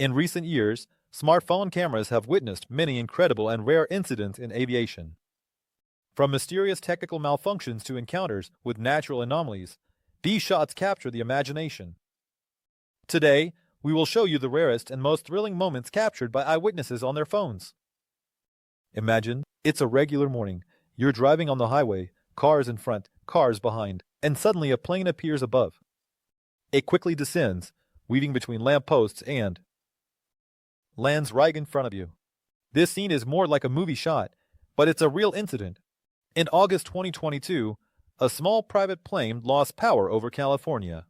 In recent years, smartphone cameras have witnessed many incredible and rare incidents in aviation. From mysterious technical malfunctions to encounters with natural anomalies, these shots capture the imagination. Today, we will show you the rarest and most thrilling moments captured by eyewitnesses on their phones. Imagine it's a regular morning. You're driving on the highway, cars in front, cars behind, and suddenly a plane appears above. It quickly descends, weaving between lampposts and lands right in front of you. This scene is more like a movie shot, but it's a real incident. In August 2022, a small private plane lost power over California.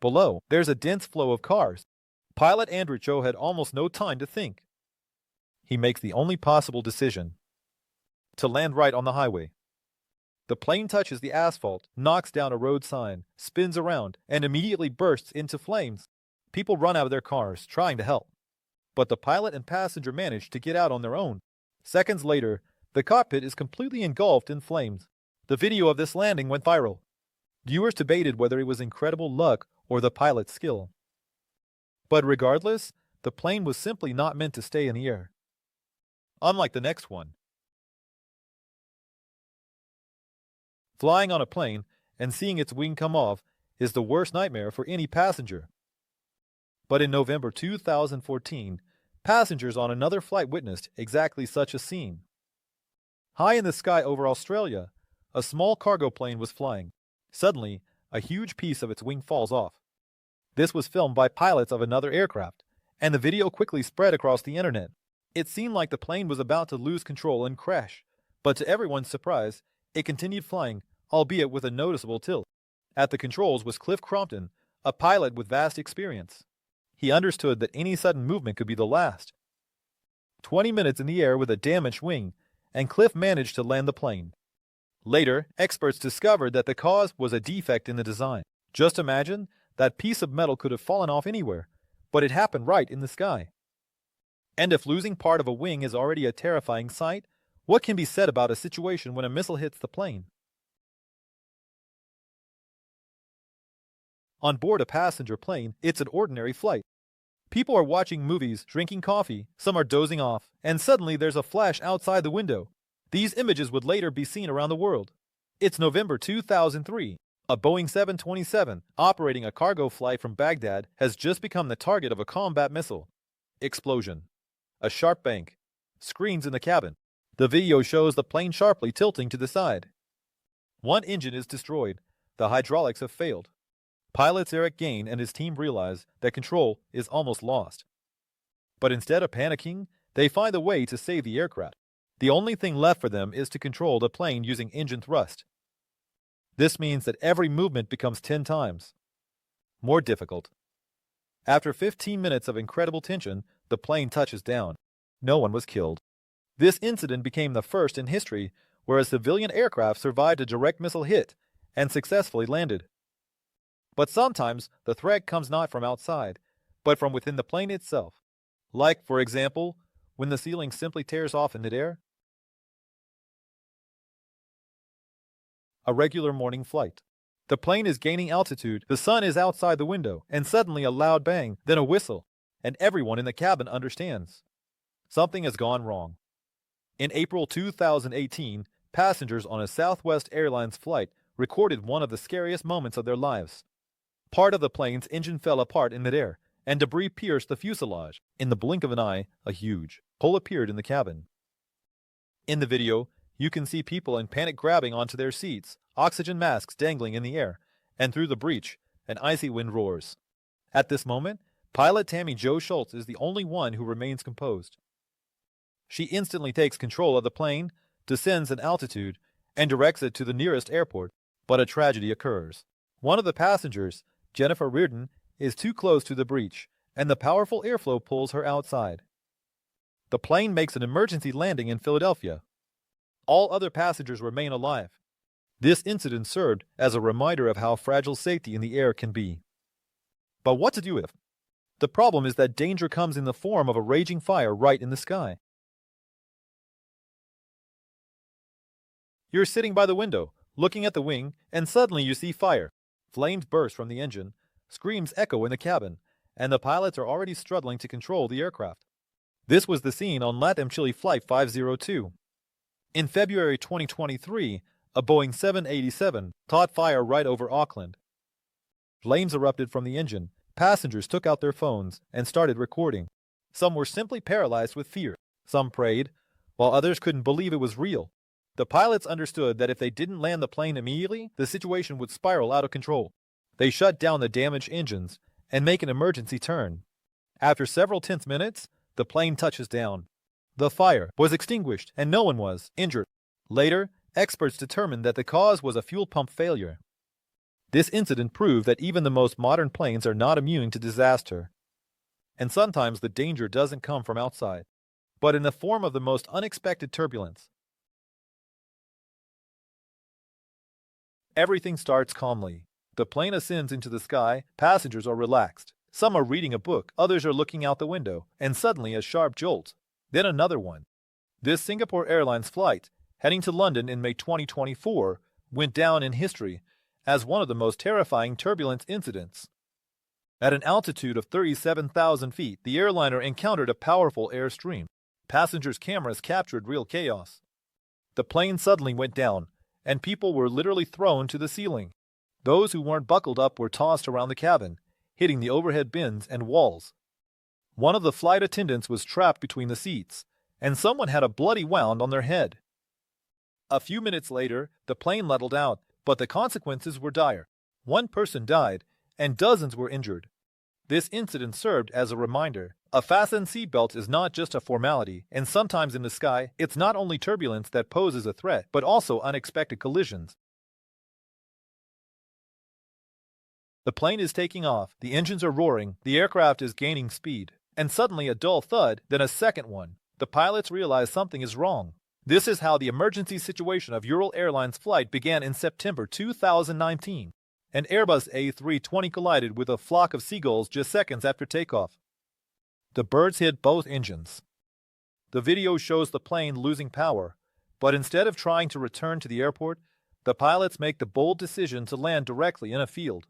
Below, there's a dense flow of cars. Pilot Andrew Cho had almost no time to think. He makes the only possible decision: to land right on the highway. The plane touches the asphalt, knocks down a road sign, spins around, and immediately bursts into flames. People run out of their cars, trying to help. But the pilot and passenger manage to get out on their own. Seconds later, the cockpit is completely engulfed in flames. The video of this landing went viral. Viewers debated whether it was incredible luck or the pilot's skill. But regardless, the plane was simply not meant to stay in the air. Unlike the next one. Flying on a plane and seeing its wing come off is the worst nightmare for any passenger. But in November 2014, passengers on another flight witnessed exactly such a scene. High in the sky over Australia, a small cargo plane was flying. Suddenly, a huge piece of its wing falls off. This was filmed by pilots of another aircraft, and the video quickly spread across the internet. It seemed like the plane was about to lose control and crash, but to everyone's surprise, it continued flying, albeit with a noticeable tilt. At the controls was Cliff Crompton, a pilot with vast experience. He understood that any sudden movement could be the last. 20 minutes in the air with a damaged wing, and Cliff managed to land the plane. Later, experts discovered that the cause was a defect in the design. Just imagine, that piece of metal could have fallen off anywhere, but it happened right in the sky. And if losing part of a wing is already a terrifying sight, what can be said about a situation when a missile hits the plane? On board a passenger plane, it's an ordinary flight. People are watching movies, drinking coffee, some are dozing off, and suddenly there's a flash outside the window. These images would later be seen around the world. It's November 2003. A Boeing 727 operating a cargo flight from Baghdad has just become the target of a combat missile. Explosion. A sharp bank. Screens in the cabin. The video shows the plane sharply tilting to the side. One engine is destroyed. The hydraulics have failed. Pilots Eric Gain and his team realize that control is almost lost. But instead of panicking, they find a way to save the aircraft. The only thing left for them is to control the plane using engine thrust. This means that every movement becomes 10 times more difficult. After 15 minutes of incredible tension, the plane touches down. No one was killed. This incident became the first in history where a civilian aircraft survived a direct missile hit and successfully landed. But sometimes the threat comes not from outside, but from within the plane itself. Like, for example, when the ceiling simply tears off in midair. A regular morning flight. The plane is gaining altitude, the sun is outside the window, and suddenly a loud bang, then a whistle, and everyone in the cabin understands. Something has gone wrong. In April 2018, passengers on a Southwest Airlines flight recorded one of the scariest moments of their lives. Part of the plane's engine fell apart in midair, and debris pierced the fuselage. In the blink of an eye, a huge hole appeared in the cabin. In the video, you can see people in panic grabbing onto their seats, oxygen masks dangling in the air, and through the breach, an icy wind roars. At this moment, pilot Tammy Jo Schultz is the only one who remains composed. She instantly takes control of the plane, descends in altitude, and directs it to the nearest airport, but a tragedy occurs. One of the passengers, Jennifer Reardon, is too close to the breach, and the powerful airflow pulls her outside. The plane makes an emergency landing in Philadelphia. All other passengers remain alive. This incident served as a reminder of how fragile safety in the air can be. But what to do if? The problem is that danger comes in the form of a raging fire right in the sky. You're sitting by the window, looking at the wing, and suddenly you see fire. Flames burst from the engine, screams echo in the cabin, and the pilots are already struggling to control the aircraft. This was the scene on LATAM Chile Flight 502. In February 2023, a Boeing 787 caught fire right over Auckland. Flames erupted from the engine. Passengers took out their phones and started recording. Some were simply paralyzed with fear. Some prayed, while others couldn't believe it was real. The pilots understood that if they didn't land the plane immediately, the situation would spiral out of control. They shut down the damaged engines and make an emergency turn. After several tense minutes, the plane touches down. The fire was extinguished and no one was injured. Later, experts determined that the cause was a fuel pump failure. This incident proved that even the most modern planes are not immune to disaster. And sometimes the danger doesn't come from outside, but in the form of the most unexpected turbulence. Everything starts calmly. The plane ascends into the sky, passengers are relaxed. Some are reading a book, others are looking out the window, and suddenly a sharp jolt. Then another one. This Singapore Airlines flight, heading to London in May 2024, went down in history as one of the most terrifying turbulence incidents. At an altitude of 37,000 feet, the airliner encountered a powerful airstream. Passengers' cameras captured real chaos. The plane suddenly went down, and people were literally thrown to the ceiling. Those who weren't buckled up were tossed around the cabin, hitting the overhead bins and walls. One of the flight attendants was trapped between the seats, and someone had a bloody wound on their head. A few minutes later, the plane leveled out, but the consequences were dire. One person died, and dozens were injured. This incident served as a reminder. A fastened seatbelt is not just a formality, and sometimes in the sky, it's not only turbulence that poses a threat, but also unexpected collisions. The plane is taking off, the engines are roaring, the aircraft is gaining speed, and suddenly a dull thud, then a second one. The pilots realize something is wrong. This is how the emergency situation of Ural Airlines flight began in September 2019. An Airbus A320 collided with a flock of seagulls just seconds after takeoff. The birds hit both engines. The video shows the plane losing power, but instead of trying to return to the airport, the pilots make the bold decision to land directly in a field.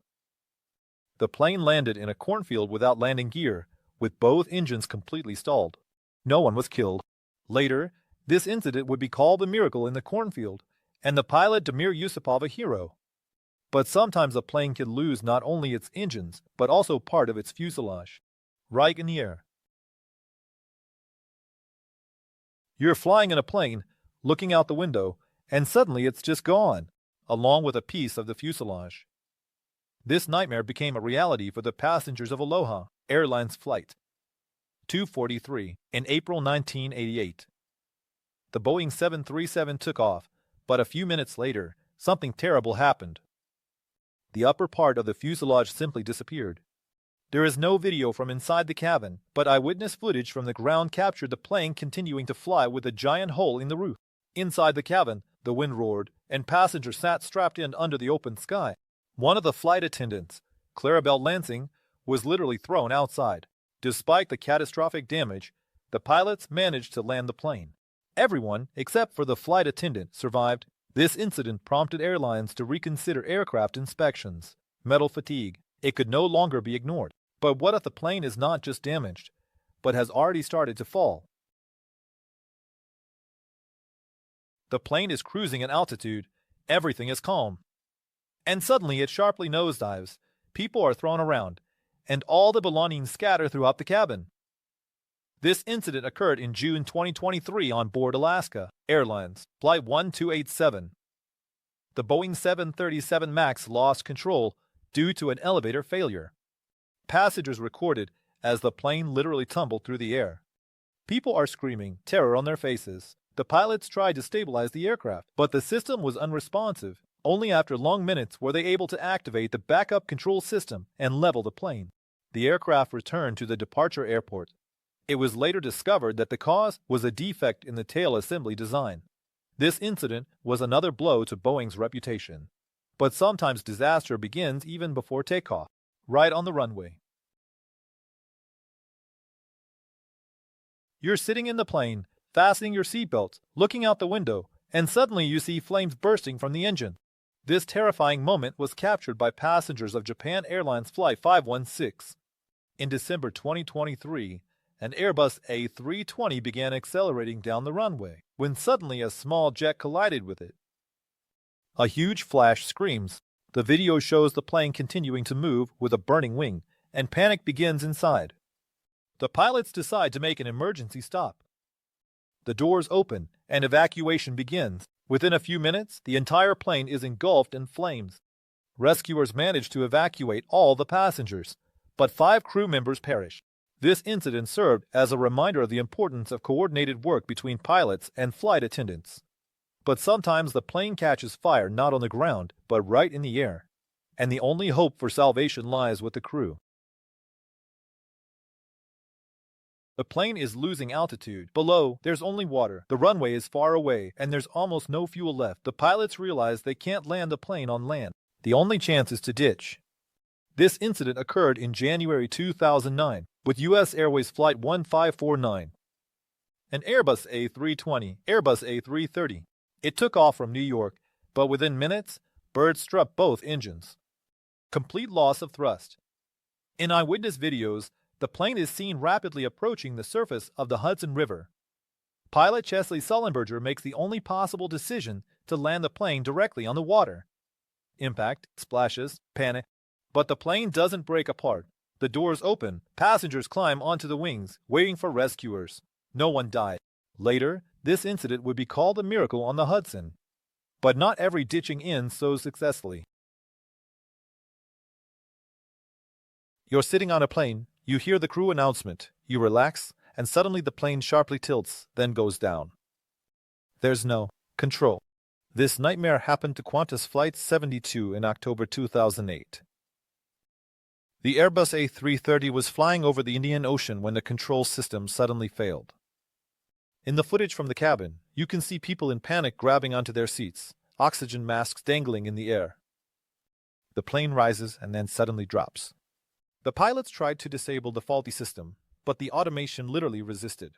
The plane landed in a cornfield without landing gear, with both engines completely stalled. No one was killed. Later, this incident would be called a miracle in the cornfield, and the pilot Damir Yusupov a hero. But sometimes a plane can lose not only its engines, but also part of its fuselage. Right in the air. You're flying in a plane, looking out the window, and suddenly it's just gone, along with a piece of the fuselage. This nightmare became a reality for the passengers of Aloha Airlines Flight 243 in April 1988. The Boeing 737 took off, but a few minutes later, something terrible happened. The upper part of the fuselage simply disappeared. There is no video from inside the cabin, but eyewitness footage from the ground captured the plane continuing to fly with a giant hole in the roof. Inside the cabin, the wind roared, and passengers sat strapped in under the open sky. One of the flight attendants, Clarabelle Lansing, was literally thrown outside. Despite the catastrophic damage, the pilots managed to land the plane. Everyone, except for the flight attendant, survived. This incident prompted airlines to reconsider aircraft inspections. Metal fatigue. It could no longer be ignored. But what if the plane is not just damaged, but has already started to fall? The plane is cruising at altitude. Everything is calm. And suddenly it sharply nosedives. People are thrown around, and all the belongings scatter throughout the cabin. This incident occurred in June 2023 on board Alaska Airlines Flight 1287. The Boeing 737 MAX lost control due to an elevator failure. Passengers recorded as the plane literally tumbled through the air. People are screaming, terror on their faces. The pilots tried to stabilize the aircraft, but the system was unresponsive. Only after long minutes were they able to activate the backup control system and level the plane. The aircraft returned to the departure airport. It was later discovered that the cause was a defect in the tail assembly design. This incident was another blow to Boeing's reputation. But sometimes disaster begins even before takeoff, right on the runway. You're sitting in the plane, fastening your seatbelt, looking out the window, and suddenly you see flames bursting from the engine. This terrifying moment was captured by passengers of Japan Airlines Flight 516. In December 2023, an Airbus A320 began accelerating down the runway, when suddenly a small jet collided with it. A huge flash screams. The video shows the plane continuing to move with a burning wing, and panic begins inside. The pilots decide to make an emergency stop. The doors open, and evacuation begins. Within a few minutes, the entire plane is engulfed in flames. Rescuers manage to evacuate all the passengers, but 5 crew members perish. This incident served as a reminder of the importance of coordinated work between pilots and flight attendants. But sometimes the plane catches fire not on the ground, but right in the air, and the only hope for salvation lies with the crew. The plane is losing altitude. Below, there's only water. The runway is far away, and there's almost no fuel left. The pilots realize they can't land the plane on land. The only chance is to ditch. This incident occurred in January 2009 with U.S. Airways Flight 1549. An Airbus A320, Airbus A330. It took off from New York, but within minutes, birds struck both engines. Complete loss of thrust. In eyewitness videos, the plane is seen rapidly approaching the surface of the Hudson River. Pilot Chesley Sullenberger makes the only possible decision to land the plane directly on the water. Impact, splashes, panic, but the plane doesn't break apart. The doors open, passengers climb onto the wings, waiting for rescuers. No one died. Later, this incident would be called a miracle on the Hudson. But not every ditching ends so successfully. You're sitting on a plane, you hear the crew announcement, you relax, and suddenly the plane sharply tilts, then goes down. There's no control. This nightmare happened to Qantas Flight 72 in October 2008. The Airbus A330 was flying over the Indian Ocean when the control system suddenly failed. In the footage from the cabin, you can see people in panic grabbing onto their seats, oxygen masks dangling in the air. The plane rises and then suddenly drops. The pilots tried to disable the faulty system, but the automation literally resisted.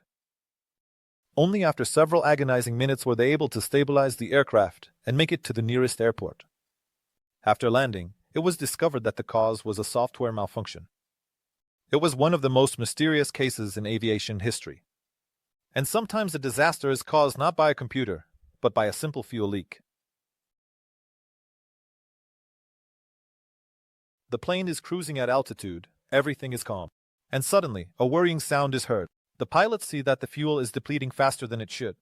Only after several agonizing minutes were they able to stabilize the aircraft and make it to the nearest airport. After landing, it was discovered that the cause was a software malfunction. It was one of the most mysterious cases in aviation history. And sometimes a disaster is caused not by a computer, but by a simple fuel leak. The plane is cruising at altitude, everything is calm, and suddenly a worrying sound is heard. The pilots see that the fuel is depleting faster than it should.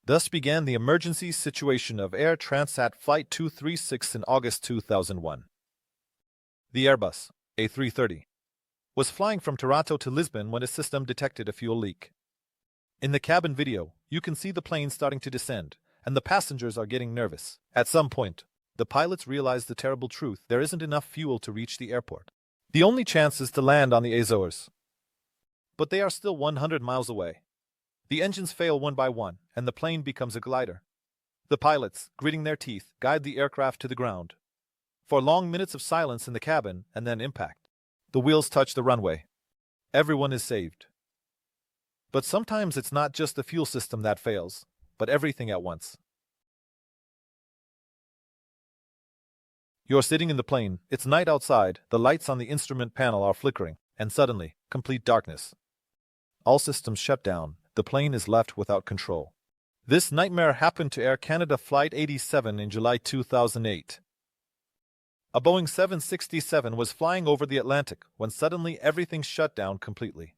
Thus began the emergency situation of Air Transat Flight 236 in August 2001. The Airbus A330 was flying from Toronto to Lisbon when a system detected a fuel leak. In the cabin video, you can see the plane starting to descend, and the passengers are getting nervous. At some point, the pilots realize the terrible truth: there isn't enough fuel to reach the airport. The only chance is to land on the Azores. But they are still 100 miles away. The engines fail one by one, and the plane becomes a glider. The pilots, gritting their teeth, guide the aircraft to the ground. For long minutes of silence in the cabin, and then impact. The wheels touch the runway. Everyone is saved. But sometimes it's not just the fuel system that fails, but everything at once. You're sitting in the plane, it's night outside, the lights on the instrument panel are flickering, and suddenly, complete darkness. All systems shut down, the plane is left without control. This nightmare happened to Air Canada Flight 87 in July 2008. A Boeing 767 was flying over the Atlantic when suddenly everything shut down completely.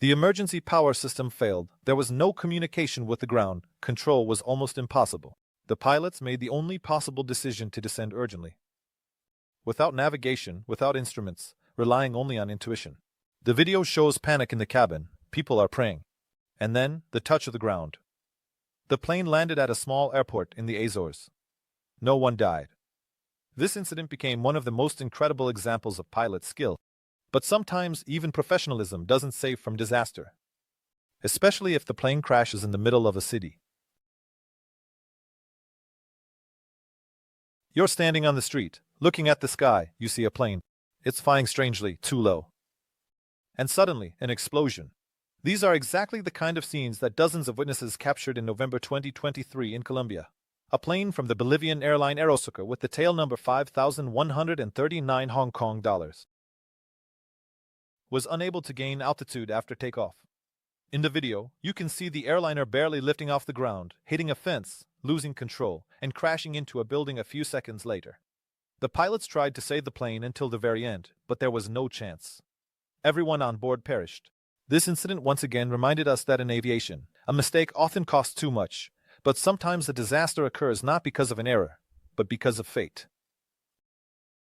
The emergency power system failed, there was no communication with the ground, control was almost impossible. The pilots made the only possible decision to descend urgently. Without navigation, without instruments, relying only on intuition. The video shows panic in the cabin, people are praying. And then, the touch of the ground. The plane landed at a small airport in the Azores. No one died. This incident became one of the most incredible examples of pilot skill. But sometimes even professionalism doesn't save from disaster. Especially if the plane crashes in the middle of a city. You're standing on the street, looking at the sky, you see a plane. It's flying strangely, too low. And suddenly, an explosion. These are exactly the kind of scenes that dozens of witnesses captured in November 2023 in Colombia. A plane from the Bolivian airline Aerosucker with the tail number 5,139 Hong Kong dollars. was unable to gain altitude after takeoff. In the video, you can see the airliner barely lifting off the ground, hitting a fence, losing control, and crashing into a building a few seconds later. The pilots tried to save the plane until the very end, but there was no chance. Everyone on board perished. This incident once again reminded us that in aviation, a mistake often costs too much, but sometimes a disaster occurs not because of an error, but because of fate.